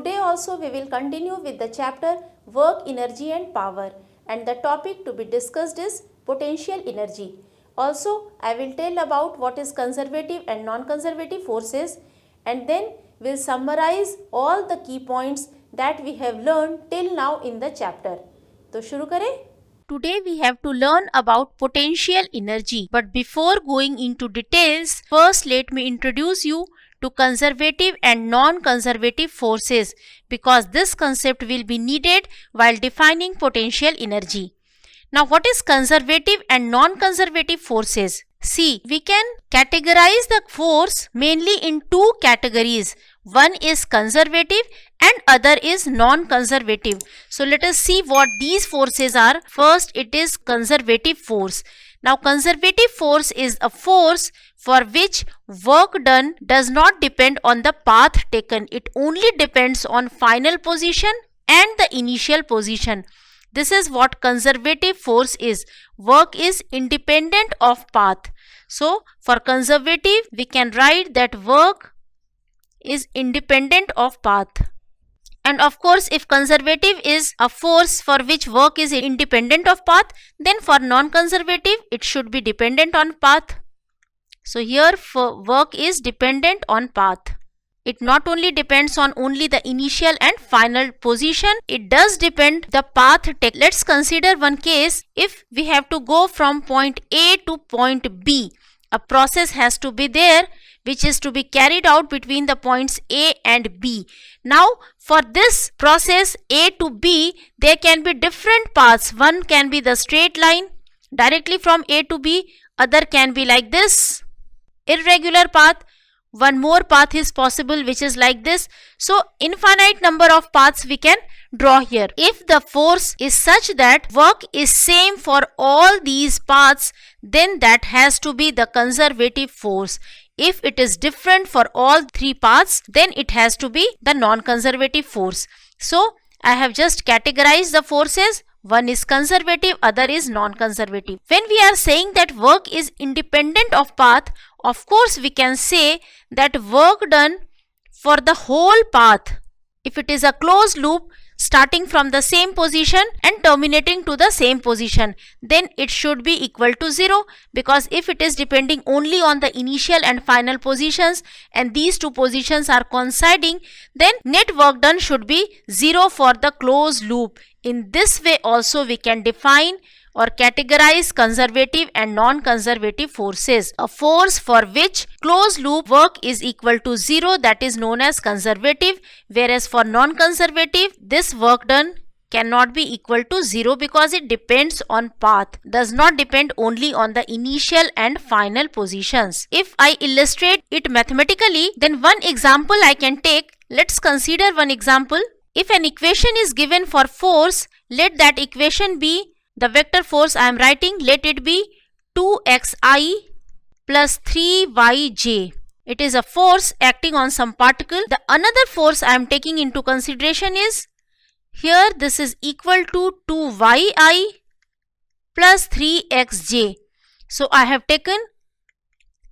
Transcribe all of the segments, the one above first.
Today also we will continue with the chapter Work, Energy and Power, and the topic to be discussed is potential energy. Also I will tell about what is conservative and non-conservative forces, and then we will summarize all the key points that we have learned till now in the chapter. तो शुरू करें? Today we have to learn about potential energy, but before going into details, first let me introduce you to conservative and non-conservative forces, because this concept will be needed while defining potential energy. Now what is conservative and non-conservative forces? See, we can categorize the force mainly in two categories. One is conservative and other is non-conservative. So let us see what these forces are. First, it is conservative force. Now conservative force is a force for which work done does not depend on the path taken. It only depends on final position and the initial position. This is what conservative force is. Work is independent of path. So for conservative, we can write that work is independent of path. And of course, if conservative is a force for which work is independent of path, then for non-conservative, it should be dependent on path. So here for work is dependent on path. It not only depends on only the initial and final position, it does depend the path taken. Let's consider one case. If we have to go from point A to point B, a process has to be there which is to be carried out between the points A and B. Now for this process A to B, there can be different paths. One can be the straight line directly from A to B, other can be like this, irregular path. One more path is possible which is like this. So infinite number of paths we can draw here. If the force is such that work is same for all these paths, then that has to be the conservative force. If it is different for all three paths, then it has to be the non-conservative force. So I have just categorized the forces. One is conservative, other is non-conservative. When we are saying that work is independent of path, of course we can say that work done for the whole path, if it is a closed loop starting from the same position and terminating to the same position, then it should be equal to 0, because if it is depending only on the initial and final positions and these two positions are coinciding, then net work done should be 0 for the closed loop. In this way also we can define or categorize conservative and non-conservative forces. A force for which closed loop work is equal to 0, that is known as conservative, whereas for non-conservative, this work done cannot be equal to 0 because it depends on path, does not depend only on the initial and final positions. If I illustrate it mathematically, then one example I can take. Let's consider one example. If an equation is given for force, let that equation be the vector force I am writing, let it be 2xi plus 3yj. It is a force acting on some particle. The another force I am taking into consideration is, here this is equal to 2yi plus 3xj. So I have taken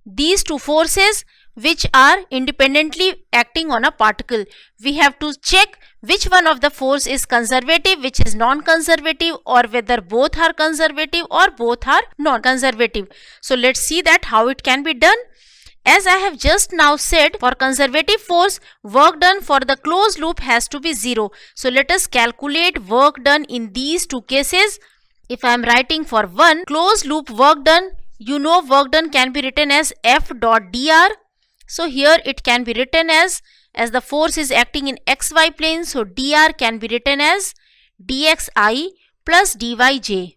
these two forces which are independently acting on a particle. We have to check which one of the force is conservative, which is non-conservative, or whether both are conservative or both are non-conservative. So let's see that how it can be done. As I have just now said, for conservative force, work done for the closed loop has to be 0. So let us calculate work done in these two cases. If I am writing for one closed loop work done, you know work done can be written as F dot dr. So here it can be written as the force is acting in xy plane, so dr can be written as dxi plus dyj.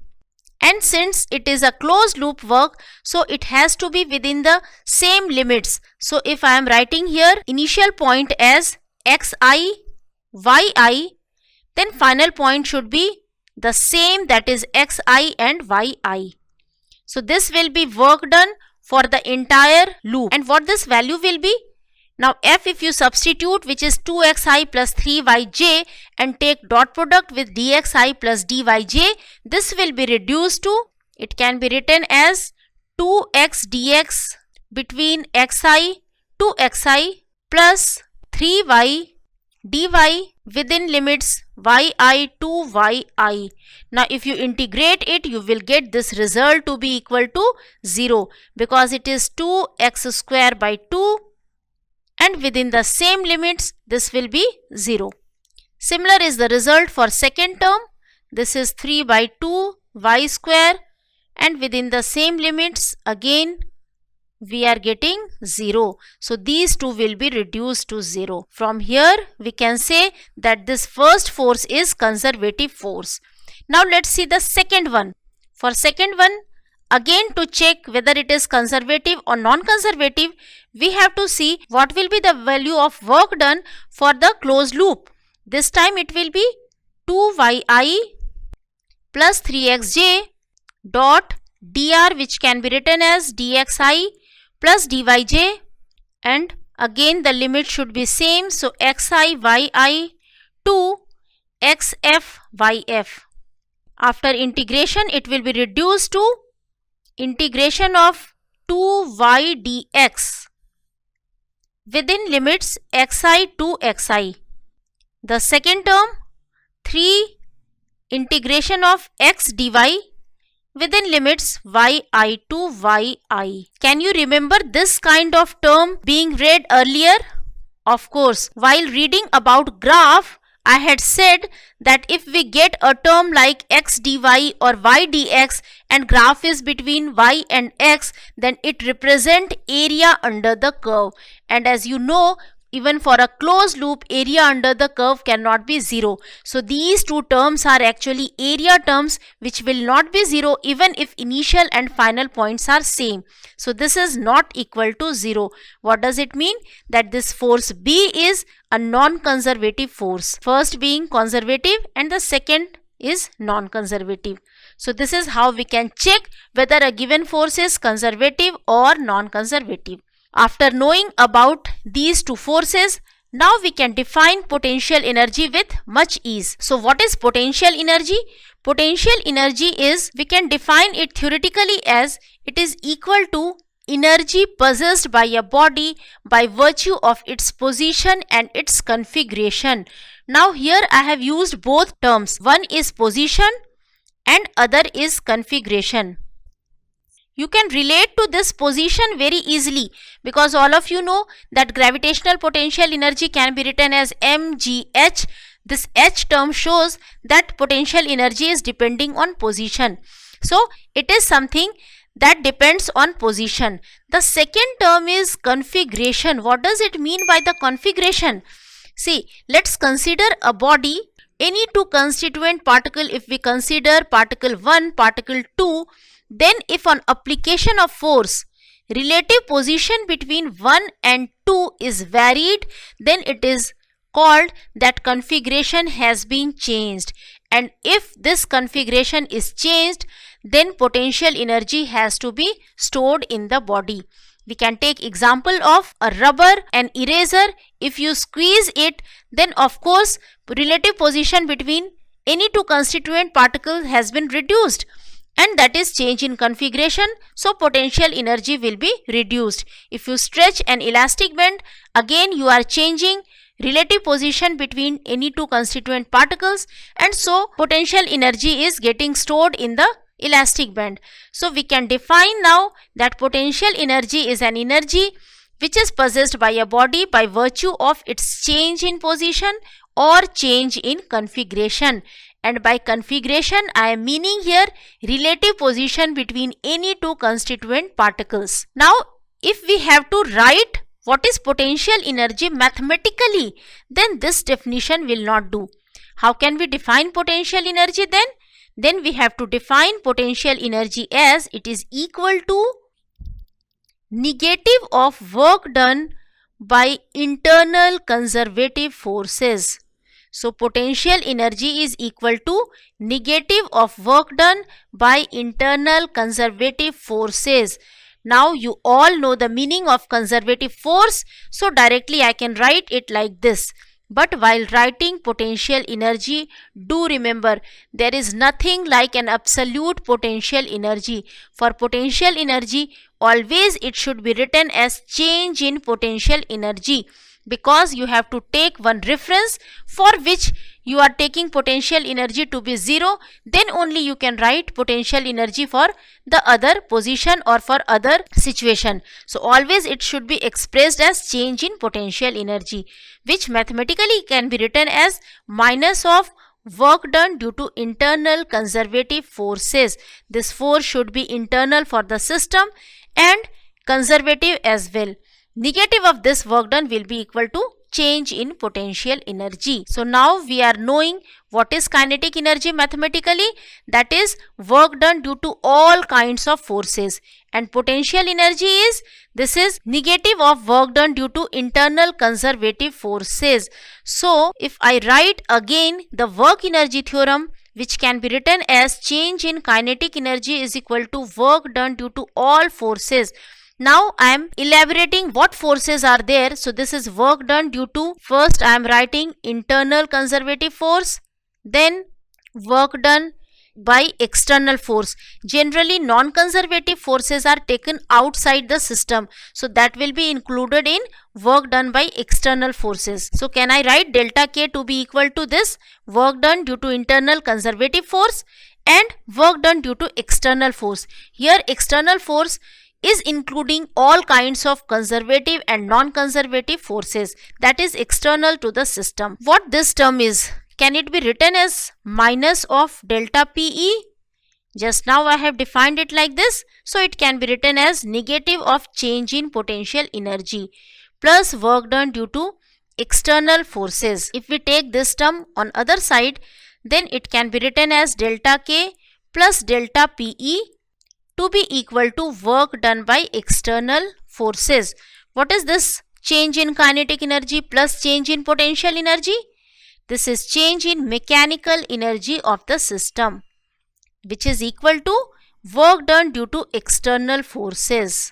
And since it is a closed loop work, so it has to be within the same limits. So if I am writing here initial point as xi, yi, then final point should be the same, that is xi and yi. So this will be work done for the entire loop. And what this value will be? Now F, if you substitute, which is 2xi plus 3yj, and take dot product with dxi plus dyj, this will be reduced to, it can be written as 2x dx between xi to xi plus 3y dy within limits yi to yi. Now if you integrate it, you will get this result to be equal to 0 because it is 2x square by 2, and within the same limits this will be 0. Similar is the result for second term. This is 3 by 2 y square, and within the same limits again we are getting 0. So these two will be reduced to 0. From here we can say that this first force is conservative force. Now let's see the second one. For second one, again to check whether it is conservative or non-conservative, we have to see what will be the value of work done for the closed loop. This time it will be 2yi plus 3xj dot dr, which can be written as dxi plus dyj, and again the limit should be same, so xi yi to xf yf. After integration it will be reduced to integration of 2y dx within limits xi to xi. The second term, 3 integration of x dy within limits yi to yi. Can you remember this kind of term being read earlier? Of course, while reading about graph, I had said that if we get a term like x dy or y dx and graph is between y and x, then it represents area under the curve. And as you know, even for a closed loop, area under the curve cannot be 0. So these two terms are actually area terms which will not be 0 even if initial and final points are same. So this is not equal to 0. What does it mean? That this force B is a non-conservative force. First being conservative and the second is non-conservative. So this is how we can check whether a given force is conservative or non-conservative. After knowing about these two forces, now we can define potential energy with much ease. So what is potential energy? Potential energy is, we can define it theoretically as, it is equal to energy possessed by a body by virtue of its position and its configuration. Now here I have used both terms. One is position and other is configuration. You can relate to this position very easily because all of you know that gravitational potential energy can be written as mgh. This h term shows that potential energy is depending on position. So it is something that depends on position. The second term is configuration. What does it mean by the configuration? See, let's consider a body, any two constituent particle. If we consider particle 1, particle 2, then if on application of force, relative position between 1 and 2 is varied, then it is called that configuration has been changed. And if this configuration is changed, then potential energy has to be stored in the body. We can take example of a rubber and eraser. If you squeeze it, then of course relative position between any two constituent particles has been reduced, and that is change in configuration, so potential energy will be reduced. If you stretch an elastic band, again you are changing relative position between any two constituent particles, and so potential energy is getting stored in the elastic band. So we can define now that potential energy is an energy which is possessed by a body by virtue of its change in position or change in configuration. And by configuration, I am meaning here relative position between any two constituent particles. Now, if we have to write what is potential energy mathematically, then this definition will not do. How can we define potential energy then? Then we have to define potential energy as it is equal to negative of work done by internal conservative forces. So potential energy is equal to negative of work done by internal conservative forces. Now you all know the meaning of conservative force, so directly I can write it like this. But while writing potential energy, do remember there is nothing like an absolute potential energy. For potential energy, always it should be written as change in potential energy. because you have to take one reference for which you are taking potential energy to be 0, then only you can write potential energy for the other position or for other situation. So always it should be expressed as change in potential energy, which mathematically can be written as minus of work done due to internal conservative forces. This force should be internal for the system and conservative as well. Negative of this work done will be equal to change in potential energy. So now we are knowing what is kinetic energy mathematically, that is work done due to all kinds of forces, and potential energy is, this is negative of work done due to internal conservative forces. So if I write again the work energy theorem, which can be written as change in kinetic energy is equal to work done due to all forces. Now I am elaborating what forces are there. So this is work done due to, first I am writing internal conservative force, then work done by external force. Generally non-conservative forces are taken outside the system, so that will be included in work done by external forces. So can I write delta K to be equal to this work done due to internal conservative force and work done due to external force. Here external force is including all kinds of conservative and non-conservative forces that is external to the system. What this term is, can it be written as minus of delta PE? Just now I have defined it like this, so it can be written as negative of change in potential energy plus work done due to external forces. If we take this term on other side, then it can be written as delta K plus delta PE to be equal to work done by external forces. What is this change in kinetic energy plus change in potential energy? This is change in mechanical energy of the system, which is equal to work done due to external forces.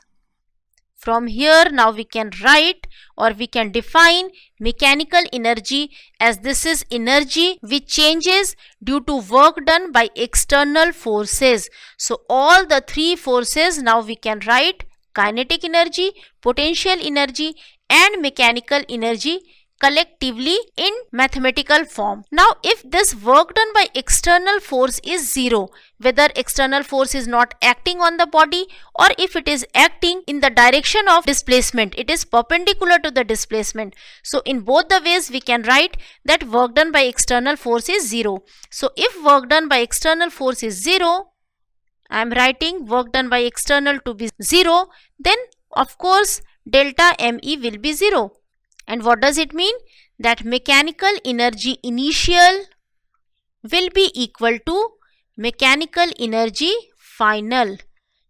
From here now we can write or we can define mechanical energy as this is energy which changes due to work done by external forces. So all the three forces now we can write kinetic energy, potential energy and mechanical energy collectively in mathematical form. Now if this work done by external force is 0, whether external force is not acting on the body or if it is acting in the direction of displacement, it is perpendicular to the displacement. So in both the ways we can write that work done by external force is 0. So if work done by external force is 0, I am writing work done by external to be 0, then of course delta ME will be 0. And what does it mean? That mechanical energy initial will be equal to mechanical energy final.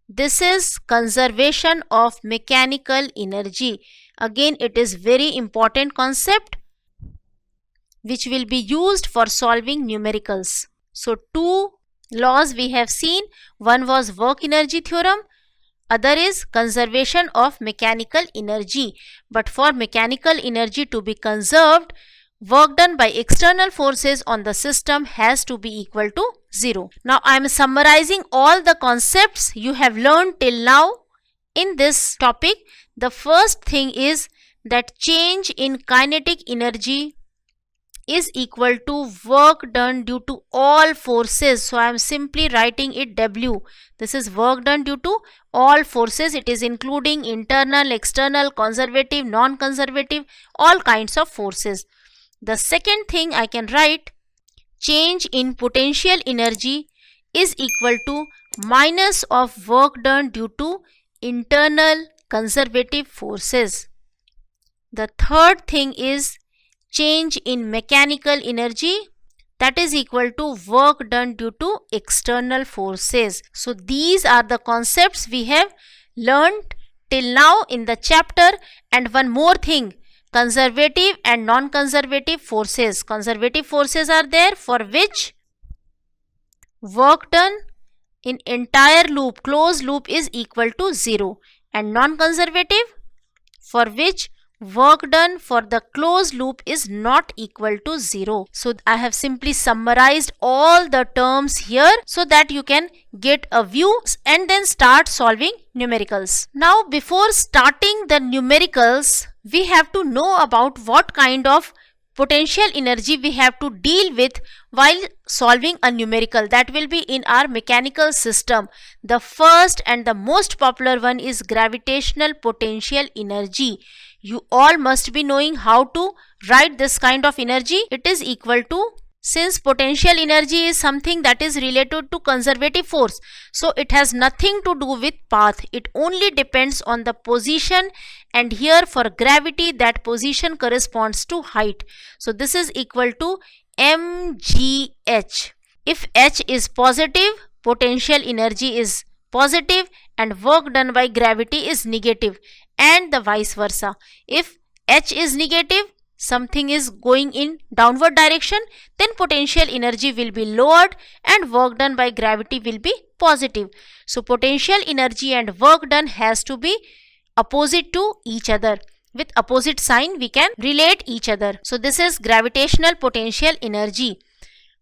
This is conservation of mechanical energy. Again, it is very important concept which will be used for solving numericals. So two laws we have seen. One was work energy theorem. Other is conservation of mechanical energy. But for mechanical energy to be conserved, work done by external forces on the system has to be equal to 0. Now I am summarizing all the concepts you have learned till now in this topic. The first thing is that change in kinetic energy is equal to work done due to all forces. So I am simply writing it W. This is work done due to all forces. It is including internal, external, conservative, non-conservative, all kinds of forces. The second thing I can write, change in potential energy is equal to minus of work done due to internal conservative forces. The third thing is change in mechanical energy, that is equal to work done due to external forces. So these are the concepts we have learned till now in the chapter. And one more thing, conservative and non-conservative forces. Conservative forces are there for which work done in entire loop, closed loop is equal to 0, and non-conservative for which work done for the closed loop is not equal to 0. So I have simply summarized all the terms here so that you can get a view and then start solving numericals. Now before starting the numericals, we have to know about what kind of potential energy we have to deal with while solving a numerical. That will be in our mechanical system. The first and the most popular one is gravitational potential energy. You all must be knowing how to write this kind of energy. It is equal to, since potential energy is something that is related to conservative force, so it has nothing to do with path. It only depends on the position, and here for gravity that position corresponds to height. So this is equal to mgh. If h is positive, potential energy is positive and work done by gravity is negative, and the vice versa. If h is negative, something is going in downward direction, then potential energy will be lowered and work done by gravity will be positive. So potential energy and work done has to be opposite to each other. With opposite sign we can relate each other. So this is gravitational potential energy.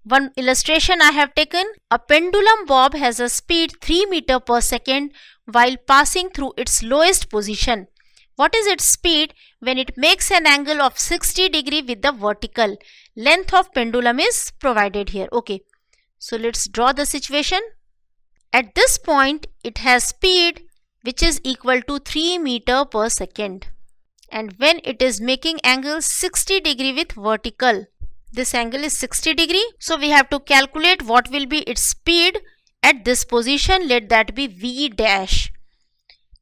One illustration I have taken. A pendulum bob has a speed 3 meters per second while passing through its lowest position. What is its speed when it makes an angle of 60 degree with the vertical? Length of pendulum is provided here. Okay, so let's draw the situation. At this point it has speed which is equal to 3 meters per second, and when it is making angle 60 degree with vertical, this angle is 60 degree. So we have to calculate what will be its speed at this position. Let that be v dash.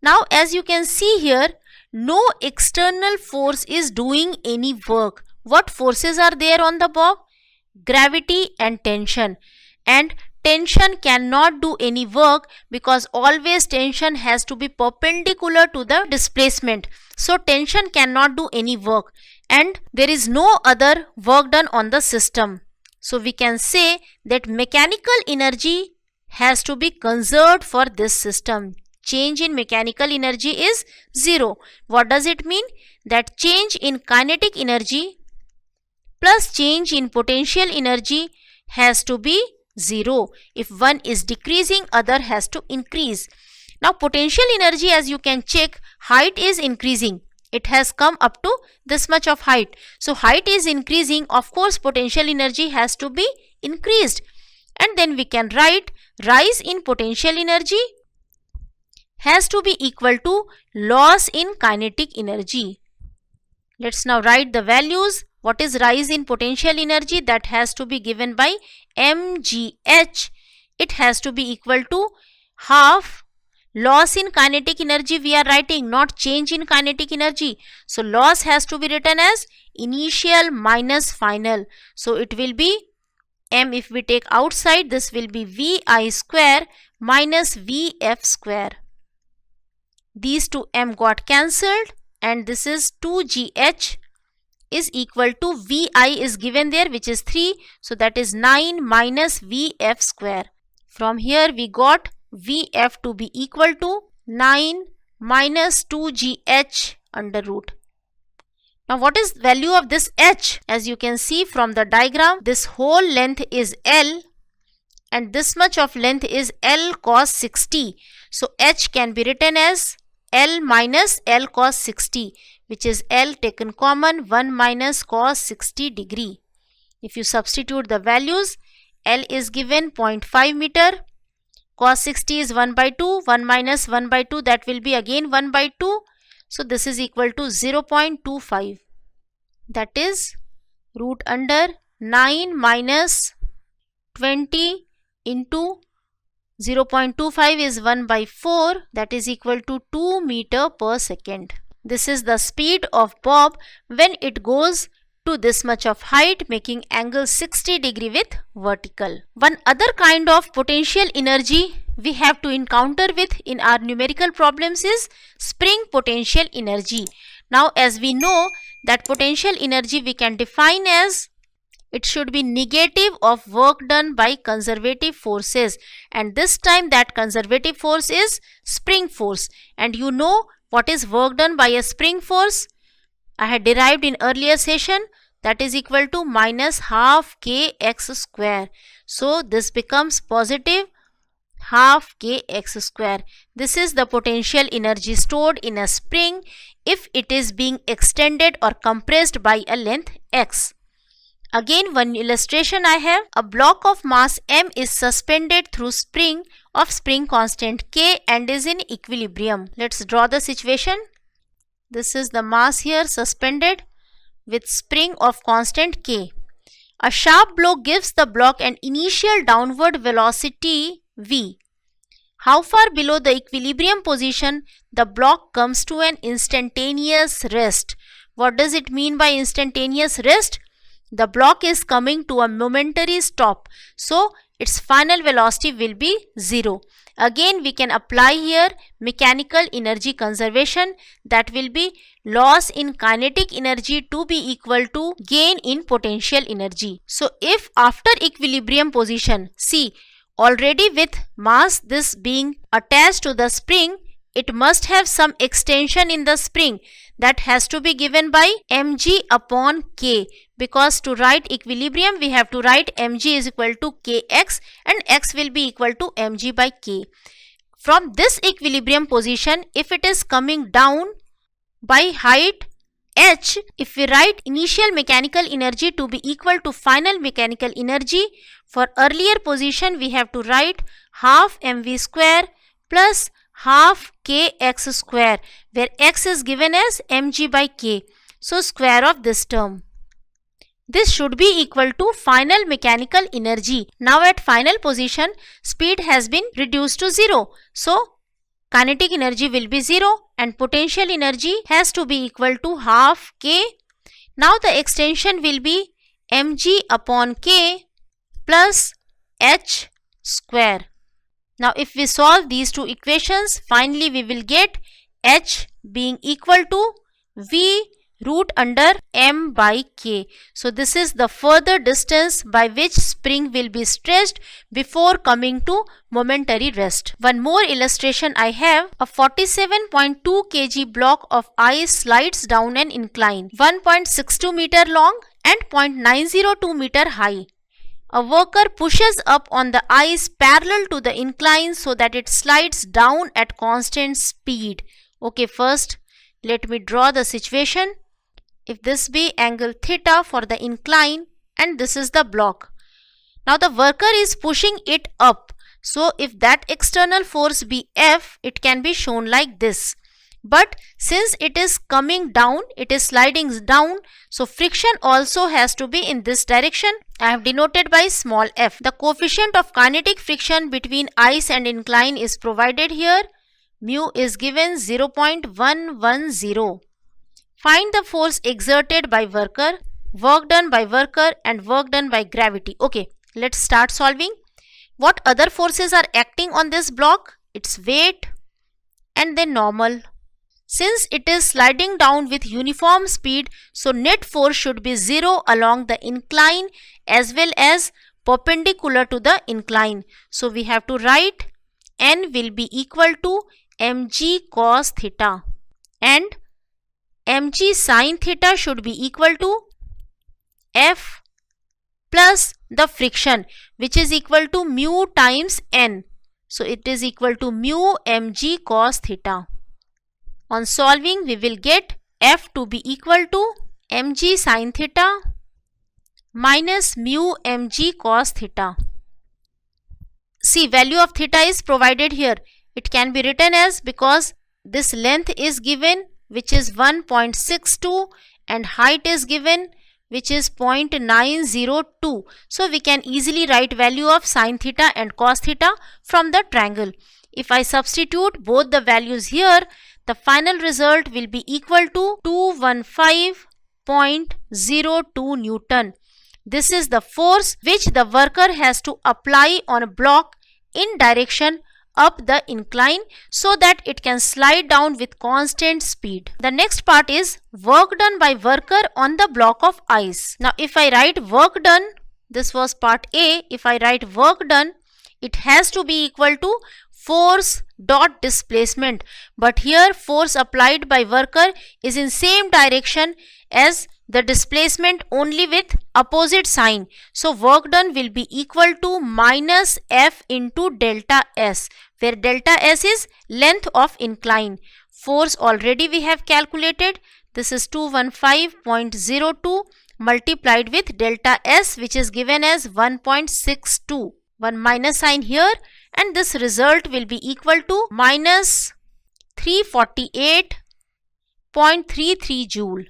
Now as you can see here, no external force is doing any work. What forces are there on the bob? Gravity and tension. And tension cannot do any work because always tension has to be perpendicular to the displacement. So tension cannot do any work and there is no other work done on the system. So we can say that mechanical energy has to be conserved for this system. Change in mechanical energy is 0. What does it mean? That change in kinetic energy plus change in potential energy has to be 0. If one is decreasing, other has to increase. Now potential energy, as you can check, height is increasing. It has come up to this much of height. So height is increasing, of course potential energy has to be increased. And then we can write rise in potential energy has to be equal to loss in kinetic energy. Let's now write the values. What is rise in potential energy? That has to be given by mgh. It has to be equal to half. Loss in kinetic energy we are writing, not change in kinetic energy. So loss has to be written as initial minus final. So it will be m, if we take outside, this will be vi square minus vf square. These two m got cancelled and this is 2gh is equal to vi is given there, which is 3. So that is 9 minus vf square. From here we got vf to be equal to 9 minus 2gh under root. Now what is value of this h? As you can see from the diagram, this whole length is L and this much of length is L cos 60. So h can be written as L minus L cos 60, which is L taken common, 1 minus cos 60 degree. If you substitute the values, L is given 0.5 meter, cos 60 is 1 by 2, 1 minus 1 by 2, that will be again 1 by 2. So this is equal to 0.25. That is root under 9 minus 20 into 0.25 is 1 by 4, that is equal to 2 meter per second. This is the speed of bob when it goes to this much of height, making angle 60 degree with vertical. One other kind of potential energy we have to encounter with in our numerical problems is spring potential energy. Now as we know that potential energy we can define as it should be negative of work done by conservative forces, and this time that conservative force is spring force. And you know what is work done by a spring force? I had derived in earlier session, that is equal to minus half kx square. So this becomes positive half kx square. This is the potential energy stored in a spring if it is being extended or compressed by a length x. Again, one illustration I have. A block of mass m is suspended through spring of spring constant k and is in equilibrium. Let's draw the situation. This is the mass here suspended with spring of constant k. A sharp blow gives the block an initial downward velocity v. How far below the equilibrium position the block comes to an instantaneous rest? What does it mean by instantaneous rest? The block is coming to a momentary stop, so its final velocity will be 0. Again, we can apply here mechanical energy conservation, that will be loss in kinetic energy to be equal to gain in potential energy. So if after equilibrium position, see, already with mass this being attached to the spring, it must have some extension in the spring, that has to be given by mg upon k, because to write equilibrium we have to write mg is equal to kx and x will be equal to mg by k. From this equilibrium position, if it is coming down by height h, if we write initial mechanical energy to be equal to final mechanical energy, for earlier position we have to write half mv square plus half kx square, where x is given as mg by k. So square of this term. This should be equal to final mechanical energy. Now at final position, speed has been reduced to 0. So kinetic energy will be 0 and potential energy has to be equal to half k. Now the extension will be mg upon k plus h square. Now if we solve these two equations, finally we will get h being equal to v root under m by k. So this is the further distance by which spring will be stretched before coming to momentary rest. One more illustration I have. A 47.2 kg block of ice slides down an incline, 1.62 meter long and 0.902 meter high. A worker pushes up on the ice parallel to the incline so that it slides down at constant speed. Okay, first let me draw the situation. If this be angle theta for the incline and this is the block. Now the worker is pushing it up. So if that external force be F, it can be shown like this. But since it is coming down, it is sliding down, so friction also has to be in this direction. I have denoted by small f. The coefficient of kinetic friction between ice and incline is provided here. Mu is given 0.110. Find the force exerted by worker, work done by worker and work done by gravity. Okay, let's start solving. What other forces are acting on this block? Its weight and then normal. Since it is sliding down with uniform speed, so net force should be 0 along the incline as well as perpendicular to the incline. So we have to write N will be equal to mg cos theta and mg sin theta should be equal to F plus the friction, which is equal to mu times N. So it is equal to mu mg cos theta. On solving, we will get F to be equal to mg sin theta minus mu mg cos theta. See, value of theta is provided here. It can be written as, because this length is given which is 1.62 and height is given which is 0.902. So we can easily write value of sin theta and cos theta from the triangle. If I substitute both the values here, the final result will be equal to 215.02 Newton. This is the force which the worker has to apply on a block in direction up the incline so that it can slide down with constant speed. The next part is work done by worker on the block of ice. Now if I write work done, this was part A. If I write work done, it has to be equal to force dot displacement, but here force applied by worker is in same direction as the displacement only with opposite sign. So work done will be equal to minus F into delta S, where delta S is length of incline. Force already we have calculated. This is 215.02 multiplied with delta S, which is given as 1.62. One minus sign here, and this result will be equal to minus 348.33 joule.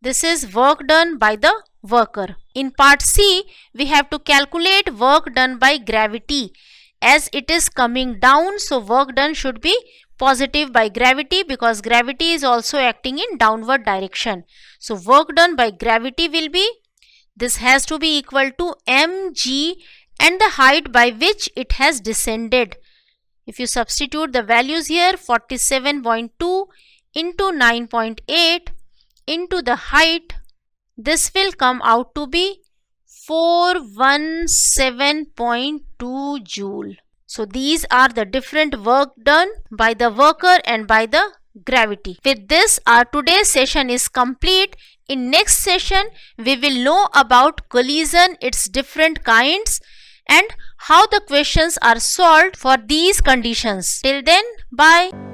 This is work done by the worker. In part C, we have to calculate work done by gravity. As it is coming down, so work done should be positive by gravity, because gravity is also acting in downward direction. So work done by gravity will be, this has to be equal to mg and the height by which it has descended. If you substitute the values here, 47.2 into 9.8 into the height, this will come out to be 417.2 joule. So these are the different work done by the worker and by the gravity. With this, our today's session is complete. In next session, we will know about collision, its different kinds, and how the questions are solved for these conditions. Till then, bye.